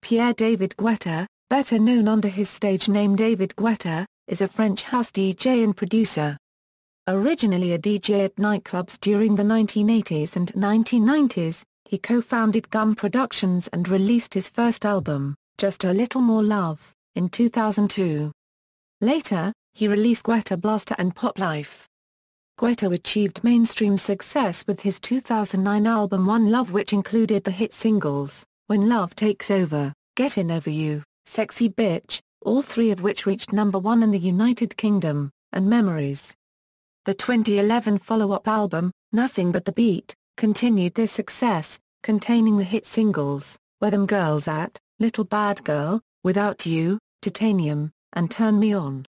Pierre David Guetta, better known under his stage name David Guetta, is a French house DJ and producer. Originally a DJ at nightclubs during the 1980s and 1990s, he co-founded Gum Productions and released his first album, Just a Little More Love, in 2002. Later, he released Guetta Blaster and Pop Life. Guetta achieved mainstream success with his 2009 album One Love, which included the hit singles, When Love Takes Over, Gettin Over You, Sexy Bitch, all three of which reached #1 in the United Kingdom, and Memories. The 2011 follow-up album, Nothing But the Beat, continued their success, containing the hit singles, Where Them Girls At, Little Bad Girl, Without You, Titanium, and Turn Me On.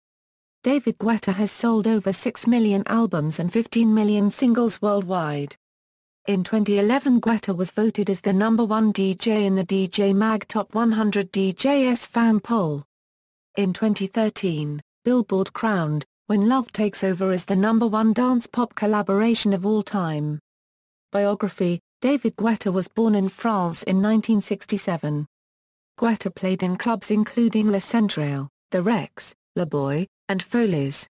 David Guetta has sold over 6 million albums and 15 million singles worldwide. In 2011, Guetta was voted as the #1 DJ in the DJ Mag Top 100 DJs fan poll. In 2013, Billboard crowned When Love Takes Over as the #1 dance pop collaboration of all time. Biography: David Guetta was born in France in 1967. Guetta played in clubs including La Centrale, The Rex, La Boy, and Folies.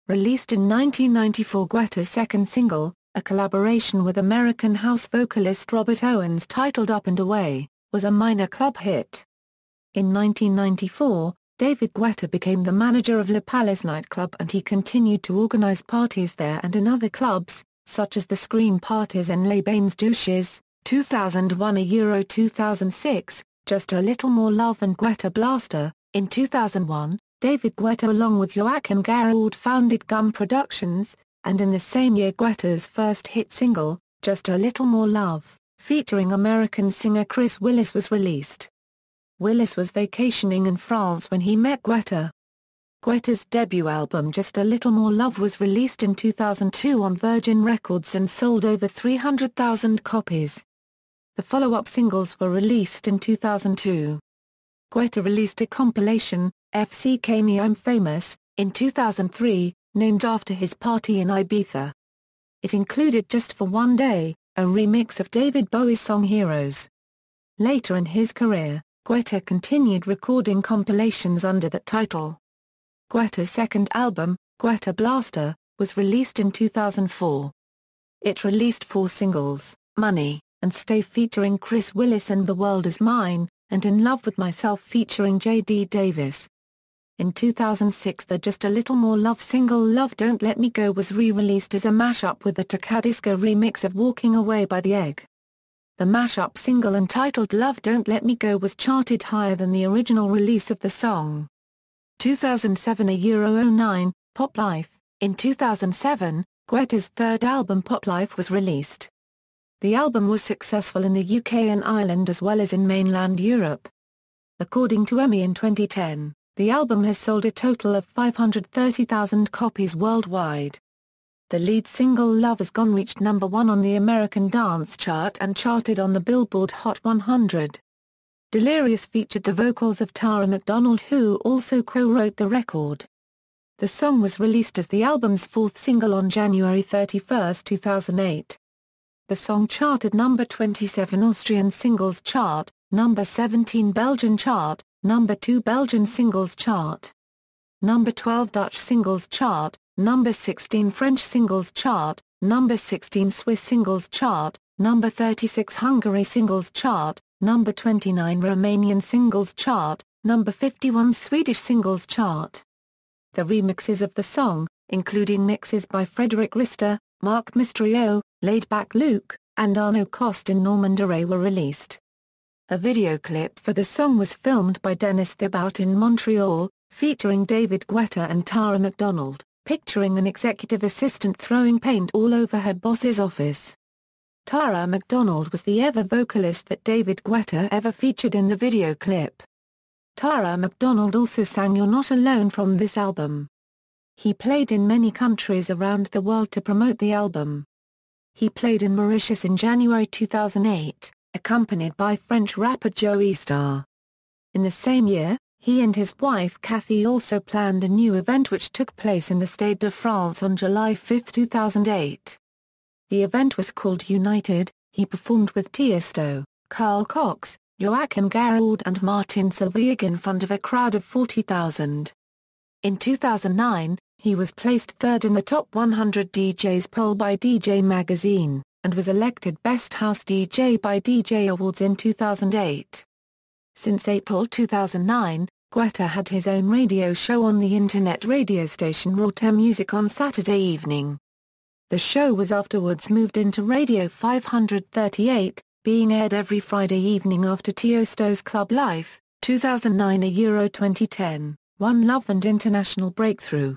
Released in 1994, Guetta's second single, a collaboration with American house vocalist Robert Owens titled Up and Away, was a minor club hit. In 1994, David Guetta became the manager of Le Palace nightclub, and he continued to organize parties there and in other clubs, such as the Scream Parties and Les Bains Douches, 2001 Euro 2006, Just a Little More Love and Guetta Blaster. In 2001, David Guetta along with Joachim Garraud founded Gum Productions, and in the same year Guetta's first hit single, Just a Little More Love, featuring American singer Chris Willis was released. Willis was vacationing in France when he met Guetta. Guetta's debut album Just a Little More Love was released in 2002 on Virgin Records and sold over 300,000 copies. The follow-up singles were released in 2002. Guetta released a compilation, FCK Me I'm Famous, in 2003, named after his party in Ibiza. It included Just for One Day, a remix of David Bowie's song Heroes. Later in his career, Guetta continued recording compilations under that title. Guetta's second album, Guetta Blaster, was released in 2004. It released 4 singles, Money, and Stay featuring Chris Willis and The World Is Mine, and In Love With Myself featuring J.D. Davis. In 2006, the Just a Little More Love single Love Don't Let Me Go was re-released as a mashup with the Tocadisco remix of Walking Away by The Egg. The mashup single entitled Love Don't Let Me Go was charted higher than the original release of the song. 2007 Euro 09, Pop Life. In 2007, Guetta's third album Pop Life was released. The album was successful in the UK and Ireland as well as in mainland Europe. According to EMI in 2010, the album has sold a total of 530,000 copies worldwide. The lead single Love Has Gone reached #1 on the American Dance Chart and charted on the Billboard Hot 100. Delirious featured the vocals of Tara McDonald, who also co-wrote the record. The song was released as the album's 4th single on January 31, 2008. The song charted number 27 Austrian Singles Chart, number 17 Belgian Chart, number 2 Belgian Singles Chart, number 12 Dutch Singles Chart, number 16 French Singles Chart, number 16 Swiss Singles Chart, number 36 Hungary Singles Chart, number 29 Romanian Singles Chart, number 51 Swedish Singles Chart. The remixes of the song, including mixes by Frederick Rister, Mark Mistrio, Laidback Luke, and Arno Cost and Norman Doray were released. A video clip for the song was filmed by Dennis Thibaut in Montreal, featuring David Guetta and Tara McDonald, picturing an executive assistant throwing paint all over her boss's office. Tara McDonald was the ever vocalist that David Guetta ever featured in the video clip. Tara McDonald also sang You're Not Alone from this album. He played in many countries around the world to promote the album. He played in Mauritius in January 2008, accompanied by French rapper Joey Starr. In the same year, he and his wife Kathy also planned a new event which took place in the Stade de France on July 5, 2008. The event was called United. He performed with Tiesto, Carl Cox, Joachim Garraud and Martin Solveig in front of a crowd of 40,000. In 2009, he was placed third in the Top 100 DJs poll by DJ Magazine, and was elected Best House DJ by DJ Awards in 2008. Since April 2009, Guetta had his own radio show on the internet radio station Rotte Music on Saturday evening. The show was afterwards moved into Radio 538, being aired every Friday evening after Tiesto's Club Life, 2009 Euro 2010, One Love and International Breakthrough.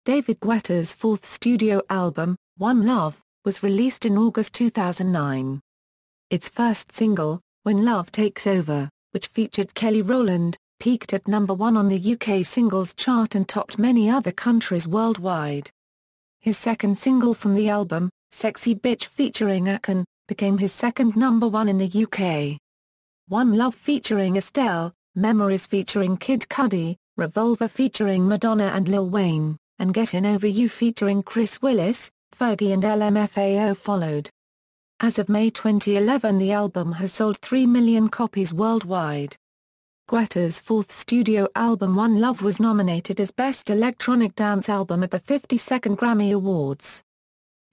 David Guetta's fourth studio album, One Love, was released in August 2009. Its first single, When Love Takes Over, which featured Kelly Rowland, peaked at number 1 on the UK singles chart and topped many other countries worldwide. His second single from the album, Sexy Bitch featuring Akon, became his second number 1 in the UK. One Love featuring Estelle, Memories featuring Kid Cudi, Revolver featuring Madonna and Lil Wayne, and Gettin Over You featuring Chris Willis, Fergie and LMFAO followed. As of May 2011, the album has sold 3 million copies worldwide. Guetta's fourth studio album One Love was nominated as Best Electronic Dance Album at the 52nd Grammy Awards.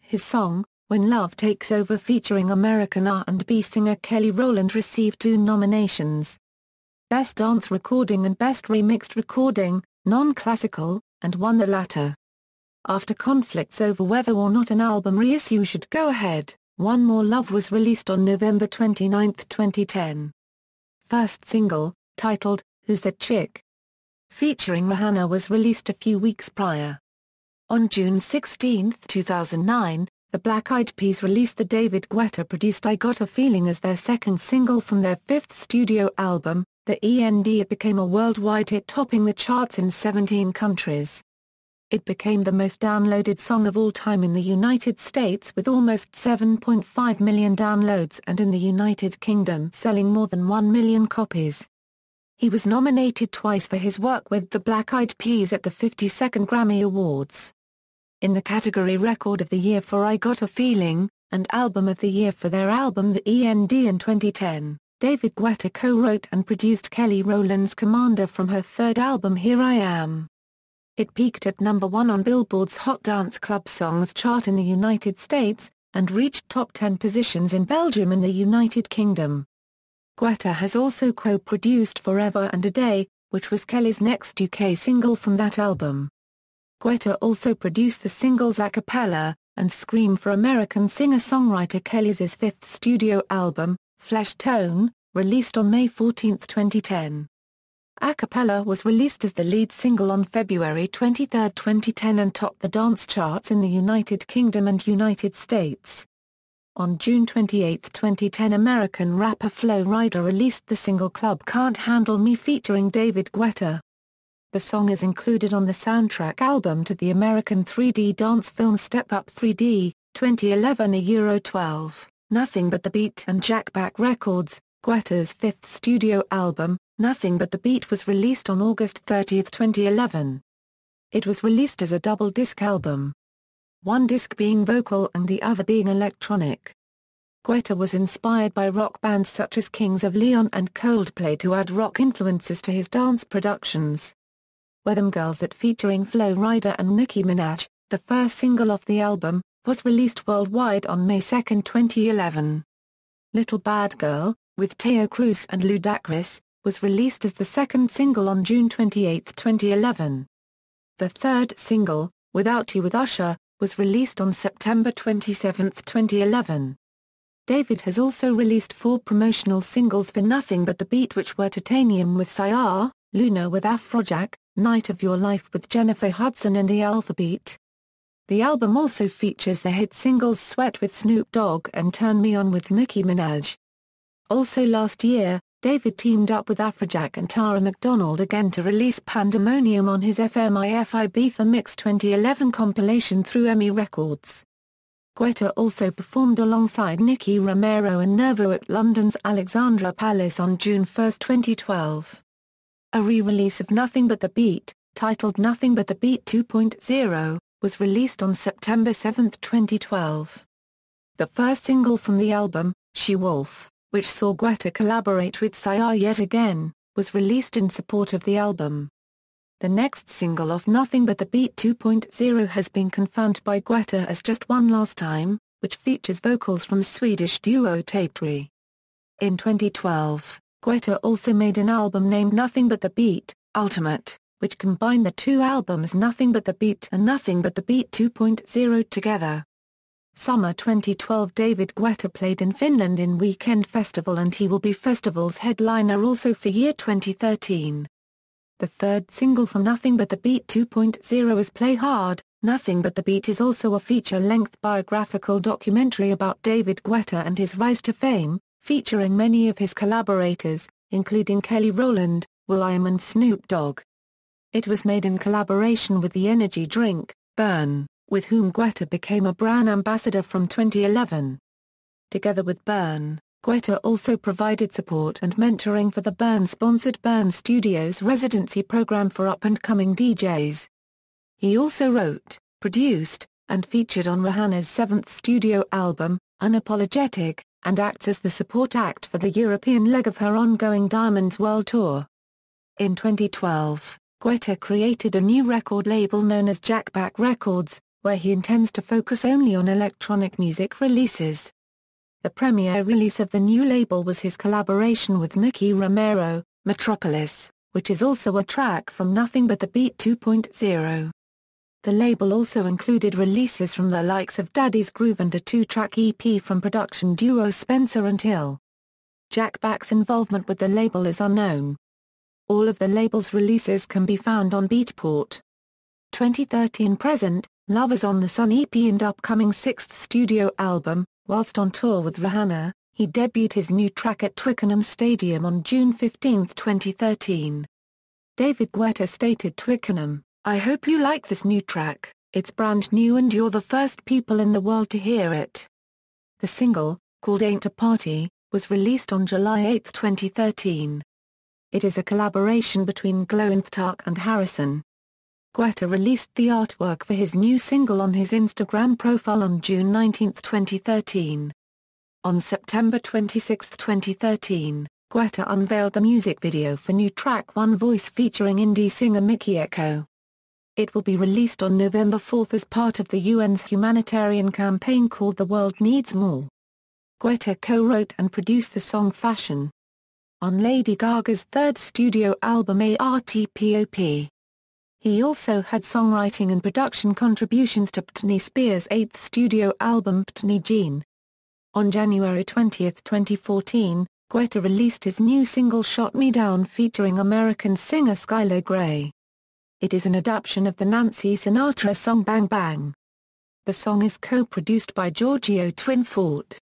His song, When Love Takes Over featuring American R&B singer Kelly Rowland received 2 nominations. Best Dance Recording and Best Remixed Recording, Non-Classical, and won the latter. After conflicts over whether or not an album reissue should go ahead, One More Love was released on November 29, 2010. First single, titled, Who's That Chick? Featuring Rihanna was released a few weeks prior. On June 16, 2009, the Black Eyed Peas released the David Guetta-produced I Got a Feeling as their second single from their fifth studio album, The END. It became a worldwide hit, topping the charts in 17 countries. It became the most downloaded song of all time in the United States with almost 7.5 million downloads, and in the United Kingdom selling more than 1 million copies. He was nominated twice for his work with the Black Eyed Peas at the 52nd Grammy Awards. In the category Record of the Year for I Got a Feeling, and Album of the Year for their album The END in 2010, David Guetta co-wrote and produced Kelly Rowland's Commander from her third album Here I Am. It peaked at number 1 on Billboard's Hot Dance Club Songs chart in the United States, and reached top 10 positions in Belgium and the United Kingdom. Guetta has also co-produced Forever and a Day, which was Kelly's next UK single from that album. Guetta also produced the singles A Cappella, and Scream for American singer-songwriter Kelly's fifth studio album, Flesh Tone, released on May 14, 2010. A Cappella was released as the lead single on February 23, 2010 and topped the dance charts in the United Kingdom and United States. On June 28, 2010, American rapper Flo Rida released the single Club Can't Handle Me featuring David Guetta. The song is included on the soundtrack album to the American 3D dance film Step Up 3D, 2011 Euro 12, Nothing But the Beat and Jackback Records. Guetta's fifth studio album, Nothing But the Beat, was released on August 30, 2011. It was released as a double-disc album, one disc being vocal and the other being electronic. Guetta was inspired by rock bands such as Kings of Leon and Coldplay to add rock influences to his dance productions. Where Them Girls At featuring Flo Rida and Nicki Minaj, the first single off the album, was released worldwide on May 2, 2011. Little Bad Girl, with Teo Cruz and Ludacris, was released as the second single on June 28, 2011. The third single, Without You with Usher, was released on September 27, 2011. David has also released 4 promotional singles for Nothing But the Beat, which were Titanium with Syar, Luna with Afrojack, Night of Your Life with Jennifer Hudson and The Alphabet. The album also features the hit singles Sweat with Snoop Dogg and Turn Me On with Nicki Minaj. Also last year, David teamed up with Afrojack and Tara McDonald again to release Pandemonium on his FMIF Ibiza Mix 2011 compilation through EMI Records. Guetta also performed alongside Nicky Romero and Nervo at London's Alexandra Palace on June 1, 2012. A re-release of Nothing But the Beat, titled Nothing But the Beat 2.0, was released on September 7, 2012. The first single from the album, She Wolf, which saw Guetta collaborate with Sia yet again, was released in support of the album. The next single off Nothing But the Beat 2.0 has been confirmed by Guetta as Just One Last Time, which features vocals from Swedish duo Taptree. In 2012, Guetta also made an album named Nothing But the Beat, Ultimate, which combined the two albums Nothing But the Beat and Nothing But the Beat 2.0 together. Summer 2012 David Guetta played in Finland in Weekend Festival and he will be festival's headliner also for year 2013. The third single from Nothing But the Beat 2.0 is Play Hard. Nothing But the Beat is also a feature-length biographical documentary about David Guetta and his rise to fame, featuring many of his collaborators, including Kelly Rowland, will.i.am and Snoop Dogg. It was made in collaboration with the energy drink, Burn, with whom Guetta became a brand ambassador from 2011. Together with Burn, Guetta also provided support and mentoring for the Burn-sponsored Burn Studios residency program for up-and-coming DJs. He also wrote, produced, and featured on Rihanna's seventh studio album, Unapologetic, and acts as the support act for the European leg of her ongoing Diamonds World Tour. In 2012, Guetta created a new record label known as Jackback Records, where he intends to focus only on electronic music releases. The premiere release of the new label was his collaboration with Nicky Romero, Metropolis, which is also a track from Nothing But the Beat 2.0. The label also included releases from the likes of Daddy's Groove and a 2-track EP from production duo Spencer and Hill. Jackback's involvement with the label is unknown. All of the label's releases can be found on Beatport. 2013 present, Lovers on the Sun EP and upcoming sixth studio album. Whilst on tour with Rihanna, he debuted his new track at Twickenham Stadium on June 15, 2013. David Guetta stated Twickenham, "I hope you like this new track, it's brand new and you're the first people in the world to hear it." The single, called Ain't a Party, was released on July 8, 2013. It is a collaboration between Glow and Harrison. Guetta released the artwork for his new single on his Instagram profile on June 19, 2013. On September 26, 2013, Guetta unveiled the music video for new track One Voice featuring indie singer Mickey Echo. It will be released on November 4 as part of the UN's humanitarian campaign called The World Needs More. Guetta co-wrote and produced the song Fashion on Lady Gaga's third studio album Artpop. He also had songwriting and production contributions to Britney Spears' eighth studio album Britney Jean. On January 20, 2014, Guetta released his new single Shot Me Down featuring American singer Skylar Grey. It is an adaptation of the Nancy Sinatra song Bang Bang. The song is co-produced by Giorgio Twinfort.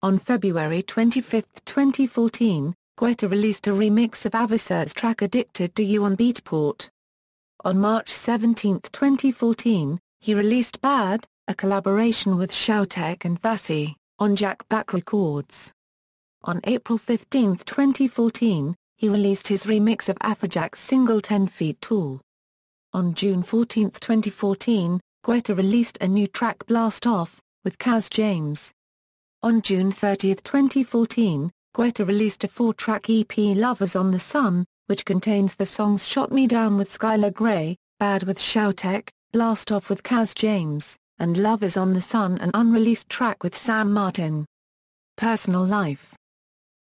On February 25, 2014, Guetta released a remix of Avicet's track Addicted to You on Beatport. On March 17, 2014, he released Bad, a collaboration with Shoutek and Vassi, on Jackback Records. On April 15, 2014, he released his remix of Afrojack's single 10 Feet Tall. On June 14, 2014, Guetta released a new track Blast Off, with Kaz James. On June 30, 2014, Guetta released a 4-track EP Lovers on the Sun, which contains the songs Shot Me Down with Skylar Grey, Bad with Shoutek, Blast Off with Kaz James, and Love Is on the Sun, an unreleased track with Sam Martin. Personal life.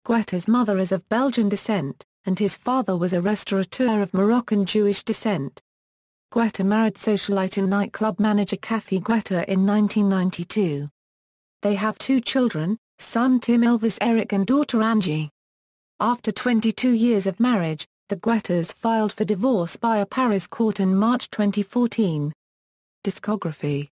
Guetta's mother is of Belgian descent, and his father was a restaurateur of Moroccan Jewish descent. Guetta married socialite and nightclub manager Kathy Guetta in 1992. They have 2 children, son Tim Elvis Eric and daughter Angie. After 22 years of marriage, the Guettas filed for divorce by a Paris court in March 2014. Discography.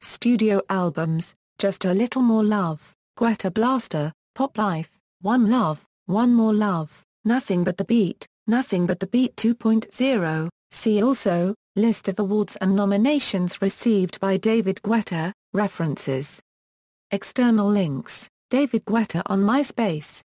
Studio albums, Just a Little More Love, Guetta Blaster, Pop Life, One Love, One More Love, Nothing But the Beat, Nothing But the Beat 2.0, see also, List of awards and nominations received by David Guetta, references. External links, David Guetta on MySpace.